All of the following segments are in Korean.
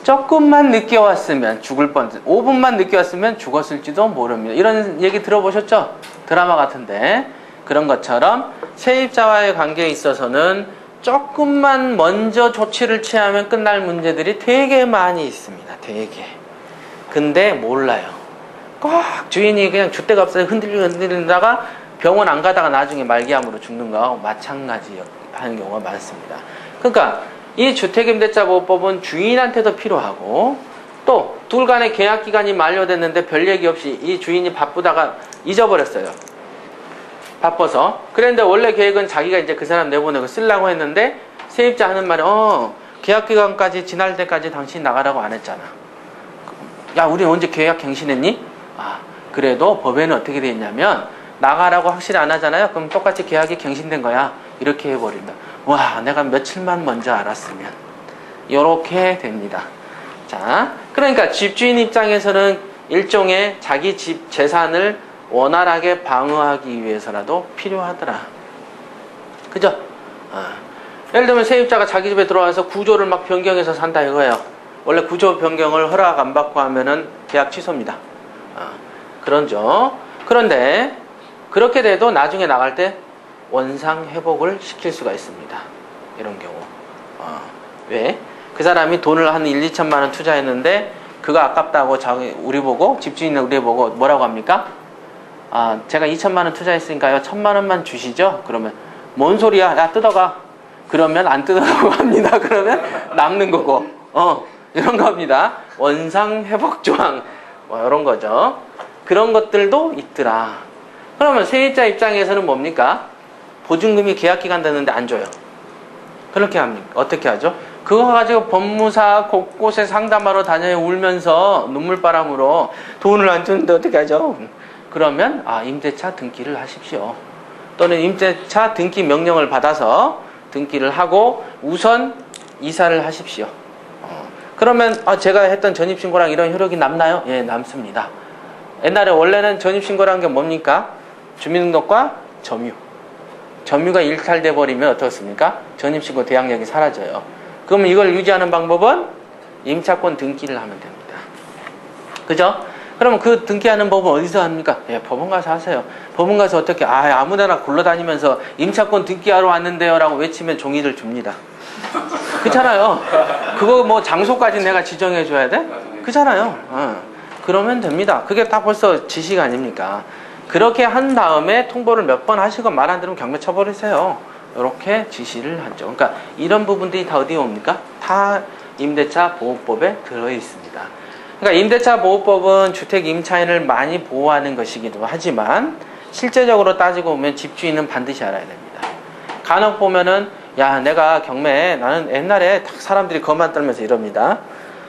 조금만 늦게 왔으면 죽을 뻔, 5분만 늦게 왔으면 죽었을지도 모릅니다. 이런 얘기 들어보셨죠? 드라마 같은데. 그런 것처럼 세입자와의 관계에 있어서는 조금만 먼저 조치를 취하면 끝날 문제들이 되게 많이 있습니다. 되게. 근데 몰라요. 꼭 주인이 그냥 줏대가 없어서 흔들리다가 병원 안 가다가 나중에 말기암으로 죽는 거하고 마찬가지 하는 경우가 많습니다. 그러니까 이 주택임대차보호법은 주인한테도 필요하고 또 둘 간의 계약기간이 만료됐는데 별 얘기 없이 이 주인이 바쁘다가 잊어버렸어요. 바빠서. 그런데 원래 계획은 자기가 이제 그 사람 내보내고 쓰려고 했는데 세입자 하는 말이 계약기간까지 지날 때까지 당신 나가라고 안 했잖아. 야, 우리 언제 계약 갱신했니? 그래도 법에는 어떻게 돼 있냐면 나가라고 확실히 안 하잖아요. 그럼 똑같이 계약이 갱신된 거야. 이렇게 해버린다. 와, 내가 며칠만 먼저 알았으면. 이렇게 됩니다. 자, 그러니까 집주인 입장에서는 일종의 자기 집 재산을 원활하게 방어하기 위해서라도 필요하더라. 그죠? 예를 들면 세입자가 자기 집에 들어와서 구조를 막 변경해서 산다 이거예요. 원래 구조 변경을 허락 안 받고 하면은 계약 취소입니다. 그런죠. 그런데 그렇게 돼도 나중에 나갈 때 원상 회복을 시킬 수가 있습니다. 이런 경우. 왜? 그 사람이 돈을 한 1, 2천만 원 투자했는데 그거 아깝다고 우리 보고 집주인은 우리 보고 뭐라고 합니까? 제가 2천만 원 투자했으니까요 1,000만 원만 주시죠? 그러면 뭔 소리야? 야, 뜯어가. 그러면 안 뜯어가고 합니다. 그러면 남는 거고. 이런 겁니다. 원상 회복 조항. 이런 거죠. 그런 것들도 있더라. 그러면 세입자 입장에서는 뭡니까? 보증금이 계약기간 됐는데 안 줘요. 그렇게 합니까? 어떻게 하죠? 그거 가지고 법무사 곳곳에 상담하러 다녀요. 울면서 눈물바람으로 돈을 안 주는데 어떻게 하죠? 그러면 임대차 등기를 하십시오. 또는 임대차 등기 명령을 받아서 등기를 하고 우선 이사를 하십시오. 그러면 제가 했던 전입신고랑 이런 효력이 남나요? 예, 남습니다. 옛날에 원래는 전입신고라는 게 뭡니까? 주민등록과 점유. 점유가 일탈돼 버리면 어떻습니까? 전입신고 대항력이 사라져요. 그러면 이걸 유지하는 방법은 임차권 등기를 하면 됩니다. 그죠? 그러면 그 등기하는 법은 어디서 합니까? 예, 법원 가서 하세요. 법원 가서 어떻게 아무데나 굴러다니면서 임차권 등기하러 왔는데요 라고 외치면 종이를 줍니다. 그렇잖아요. 그거 뭐 장소까지 내가 지정해 줘야 돼? 그렇잖아요. 그러면 됩니다. 그게 다 벌써 지식 아닙니까? 그렇게 한 다음에 통보를 몇 번 하시고 말 안 들으면 경매 쳐버리세요. 이렇게 지시를 하죠. 그러니까 이런 부분들이 다 어디에 옵니까? 다 임대차 보호법에 들어있습니다. 그러니까 임대차 보호법은 주택 임차인을 많이 보호하는 것이기도 하지만 실제적으로 따지고 보면 집주인은 반드시 알아야 됩니다. 간혹 보면은 내가 경매에 나는 옛날에 딱 사람들이 거만 떨면서 이럽니다.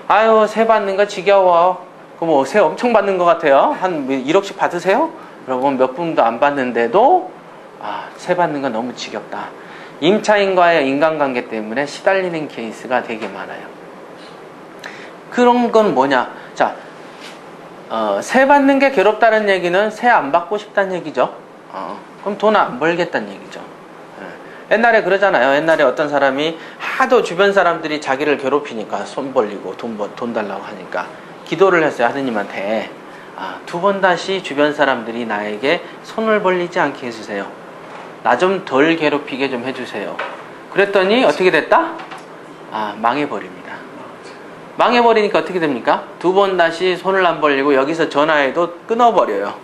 아유, 세 받는 거 지겨워. 그럼 세 엄청 받는 것 같아요. 한 1억씩 받으세요? 그러면 몇 분도 안 받는데도 세 받는 건 너무 지겹다. 임차인과의 인간관계 때문에 시달리는 케이스가 되게 많아요. 그런 건 뭐냐? 자, 세 받는 게 괴롭다는 얘기는 세 안 받고 싶다는 얘기죠. 그럼 돈 안 벌겠다는 얘기죠. 옛날에 그러잖아요. 옛날에 어떤 사람이 하도 주변 사람들이 자기를 괴롭히니까 손 벌리고 돈 달라고 하니까 기도를 했어요. 하느님한테. 두 번 다시 주변 사람들이 나에게 손을 벌리지 않게 해주세요. 나 좀 덜 괴롭히게 좀 해주세요. 그랬더니 어떻게 됐다? 망해버립니다. 망해버리니까 어떻게 됩니까? 두 번 다시 손을 안 벌리고 여기서 전화해도 끊어버려요.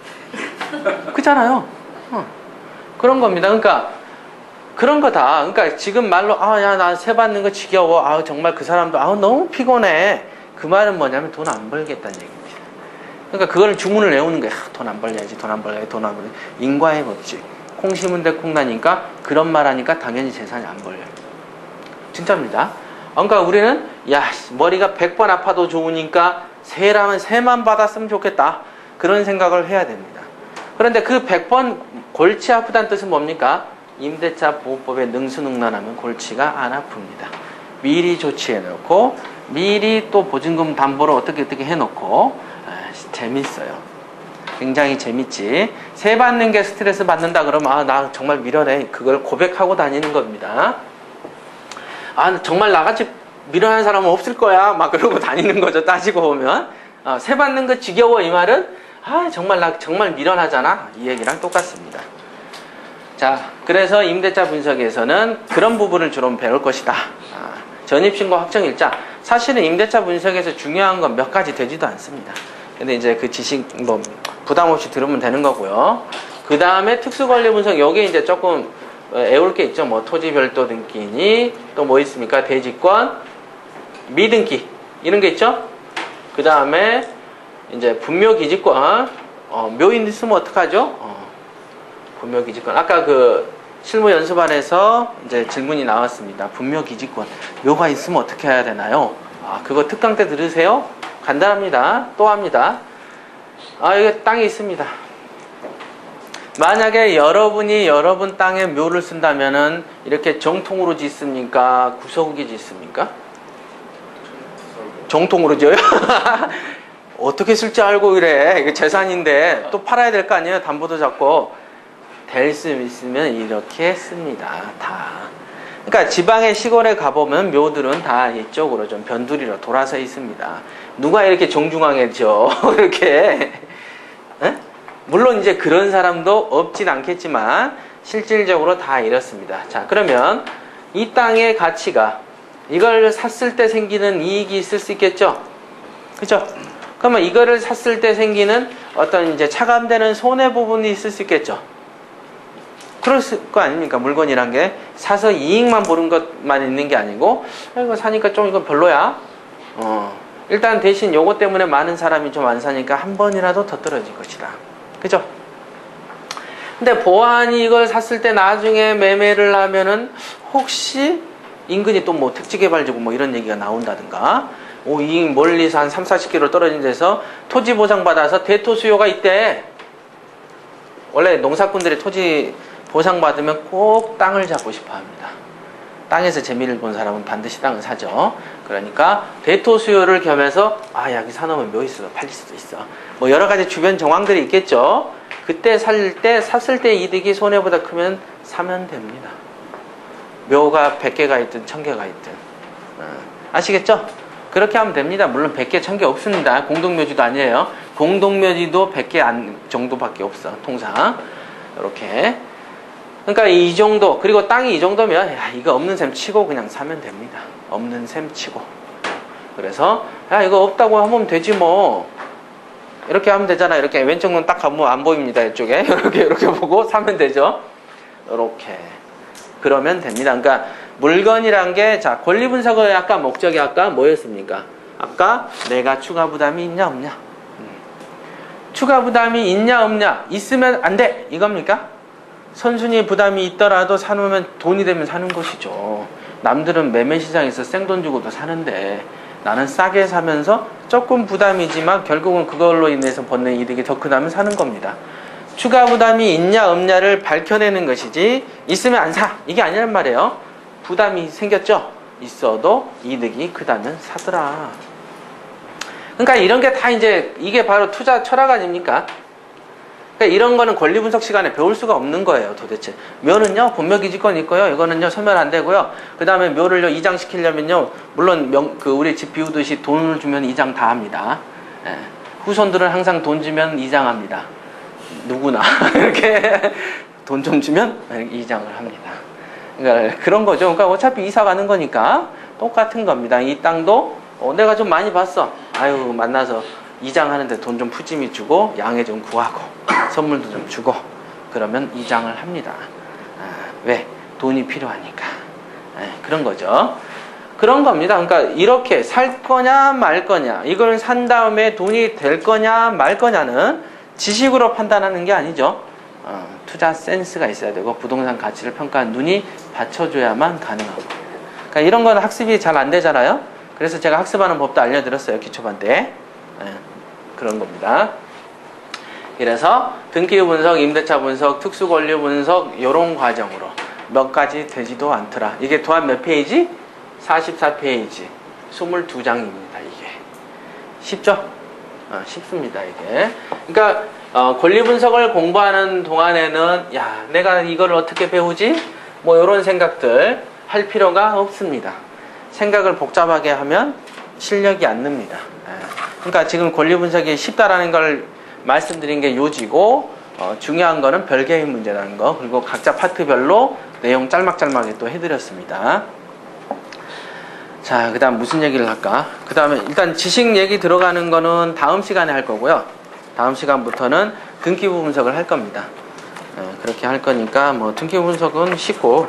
그렇잖아요. 그런 겁니다. 그러니까 그런 거다. 그러니까 지금 말로 나 세 받는 거 지겨워. 정말 그 사람도 너무 피곤해. 그 말은 뭐냐면 돈 안 벌겠다는 얘기입니다. 그러니까 그걸 주문을 외우는 거야. 돈 안 벌려야지, 돈 안 벌려야지, 돈 안 벌려야지. 인과의 법칙. 콩 심은 데 콩 나니까 그런 말 하니까 당연히 재산이 안 벌려요. 진짜입니다. 그러니까 우리는 머리가 100번 아파도 좋으니까 세라면 세만 받았으면 좋겠다. 그런 생각을 해야 됩니다. 그런데 그 100번 골치 아프다는 뜻은 뭡니까? 임대차 보호법에 능수능란하면 골치가 안 아픕니다. 미리 조치해놓고 미리 또 보증금 담보로 어떻게 해놓고 재밌어요. 굉장히 재밌지. 세 받는 게 스트레스 받는다 그러면 나 정말 미련해. 그걸 고백하고 다니는 겁니다. 정말 나같이 밀어내는 사람은 없을 거야. 막 그러고 다니는 거죠. 따지고 보면. 세 받는 거 지겨워 이 말은 정말 나 정말 밀어나잖아. 이 얘기랑 똑같습니다. 자, 그래서 임대차 분석에서는 그런 부분을 주로 배울 것이다. 전입신고 확정일자. 사실은 임대차 분석에서 중요한 건 몇 가지 되지도 않습니다. 근데 이제 그 지식 뭐 부담 없이 들으면 되는 거고요. 그 다음에 특수권리 분석. 여기에 이제 조금 애울 게 있죠. 뭐 토지 별도 등기니 또 뭐 있습니까? 대지권, 미등기 이런 게 있죠. 그 다음에 이제 분묘기지권. 묘인 있으면 어떡하죠? 분묘기지권. 아까 그 실무 연수반에서 이제 질문이 나왔습니다. 분묘기지권. 묘가 있으면 어떻게 해야 되나요? 그거 특강 때 들으세요. 간단합니다. 또 합니다. 이게 땅이 있습니다. 만약에 여러분이 여러분 땅에 묘를 쓴다면은 이렇게 정통으로 짓습니까? 구석으로 짓습니까? 정통으로 지어요? 어떻게 쓸지 알고 그래. 이게 재산인데 또 팔아야 될 거 아니에요? 담보도 잡고. 될 수 있으면 이렇게 씁니다. 다. 그러니까 지방의 시골에 가보면 묘들은 다 이쪽으로 좀 변두리로 돌아서 있습니다. 누가 이렇게 정중앙에 져? 이렇게. 에? 물론 이제 그런 사람도 없진 않겠지만 실질적으로 다 이렇습니다. 자, 그러면 이 땅의 가치가 이걸 샀을 때 생기는 이익이 있을 수 있겠죠? 그죠? 그러면 이거를 샀을 때 생기는 어떤 이제 차감되는 손해 부분이 있을 수 있겠죠? 그럴 거 아닙니까? 물건이란 게 사서 이익만 보는 것만 있는 게 아니고 이거 사니까 좀 이거 별로야. 일단 대신 요거 때문에 많은 사람이 좀 안 사니까 한 번이라도 더 떨어질 것이다. 그죠? 근데 보안이 이걸 샀을 때 나중에 매매를 하면은 혹시 인근이 또 뭐 택지개발지구 뭐 이런 얘기가 나온다든가 이 멀리서 한 30-40km 떨어진 데서 토지 보상받아서 대토 수요가 있대. 원래 농사꾼들이 토지 보상받으면 꼭 땅을 잡고 싶어 합니다. 땅에서 재미를 본 사람은 반드시 땅을 사죠. 그러니까 대토 수요를 겸해서 여기 사놓으면 묘 있어서 팔릴 수도 있어. 뭐 여러 가지 주변 정황들이 있겠죠. 그때 샀을 때 이득이 손해보다 크면 사면 됩니다. 묘가 100개가 있든 1000개가 있든. 아시겠죠? 그렇게 하면 됩니다. 물론 100개, 1000개 없습니다. 공동묘지도 아니에요. 공동묘지도 100개 정도밖에 없어. 통상. 이렇게. 그러니까 이 정도, 그리고 땅이 이 정도면 이거 없는 셈 치고 그냥 사면 됩니다. 없는 셈 치고. 그래서 이거 없다고 하면 되지 뭐. 이렇게 하면 되잖아. 이렇게 왼쪽 눈 딱 가면 안 보입니다. 이쪽에. 이렇게 보고 사면 되죠. 이렇게. 그러면 됩니다. 그러니까 물건이란 게 권리 분석의 아까 목적이 아까 뭐였습니까? 아까 내가 추가 부담이 있냐 없냐. 추가 부담이 있냐 없냐. 있으면 안 돼. 이겁니까? 선순위 부담이 있더라도 사놓으면 돈이 되면 사는 것이죠. 남들은 매매시장에서 생돈 주고도 사는데 나는 싸게 사면서 조금 부담이지만 결국은 그걸로 인해서 받는 이득이 더 크다면 사는 겁니다. 추가 부담이 있냐 없냐를 밝혀내는 것이지 있으면 안 사. 이게 아니란 말이에요. 부담이 생겼죠? 있어도 이득이 크다면 사더라. 그러니까 이런 게 다 이제 이게 바로 투자 철학 아닙니까? 그러니까 이런 거는 권리 분석 시간에 배울 수가 없는 거예요, 도대체. 묘는요, 분묘기지권 있고요. 이거는요, 소멸 안 되고요. 그 다음에 묘를요, 이장시키려면요, 물론 우리 집 비우듯이 돈을 주면 이장 다 합니다. 후손들은 항상 돈 주면 이장합니다. 누구나. 이렇게 돈 좀 주면 이장을 합니다. 그러니까 그런 거죠. 그러니까 어차피 이사 가는 거니까 똑같은 겁니다. 이 땅도 내가 좀 많이 봤어. 만나서 이장하는데 돈 좀 푸짐히 주고 양해 좀 구하고 선물도 좀 주고 그러면 이장을 합니다. 왜? 돈이 필요하니까. 그런 거죠. 그런 겁니다. 그러니까 이렇게 살 거냐 말 거냐 이걸 산 다음에 돈이 될 거냐 말 거냐는 지식으로 판단하는 게 아니죠. 투자 센스가 있어야 되고 부동산 가치를 평가한 눈이 받쳐줘야만 가능하고. 그러니까 이런 건 학습이 잘 안 되잖아요. 그래서 제가 학습하는 법도 알려드렸어요. 기초반 때. 그런 겁니다. 그래서 등기 분석, 임대차 분석, 특수권리 분석 이런 과정으로 몇 가지 되지도 않더라. 이게 도안 몇 페이지? 44페이지. 22장입니다. 이게. 쉽죠? 쉽습니다. 이게. 그러니까 권리 분석을 공부하는 동안에는 내가 이걸 어떻게 배우지? 뭐 이런 생각들 할 필요가 없습니다. 생각을 복잡하게 하면 실력이 안 늡니다. 그러니까 지금 권리분석이 쉽다라는 걸 말씀드린 게 요지고, 중요한 거는 별개의 문제라는 거, 그리고 각자 파트별로 내용 짤막짤막하게 또 해드렸습니다. 자, 그 다음 무슨 얘기를 할까? 그 다음에 일단 지식 얘기 들어가는 거는 다음 시간에 할 거고요. 다음 시간부터는 등기부 분석을 할 겁니다. 그렇게 할 거니까 뭐 등기부 분석은 쉽고,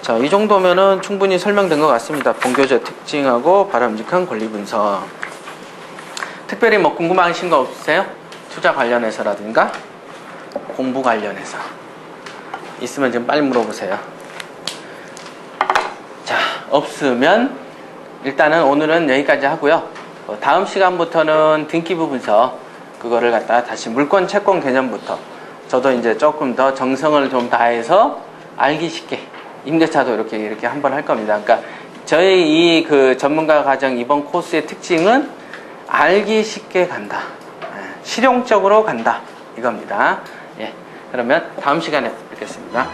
자, 이 정도면은 충분히 설명된 것 같습니다. 본교재 특징하고 바람직한 권리 분석. 특별히 뭐 궁금하신 거 없으세요? 투자 관련해서라든가 공부 관련해서 있으면 좀 빨리 물어보세요. 자, 없으면 일단은 오늘은 여기까지 하고요. 다음 시간부터는 등기부 분석, 그거를 갖다가 다시 물권 채권 개념부터 저도 이제 조금 더 정성을 좀 다해서 알기 쉽게, 임대차도 이렇게 한번 할 겁니다. 그러니까 저희 이 그 전문가 과정 이번 코스의 특징은 알기 쉽게 간다, 실용적으로 간다, 이겁니다. 예, 그러면 다음 시간에 뵙겠습니다.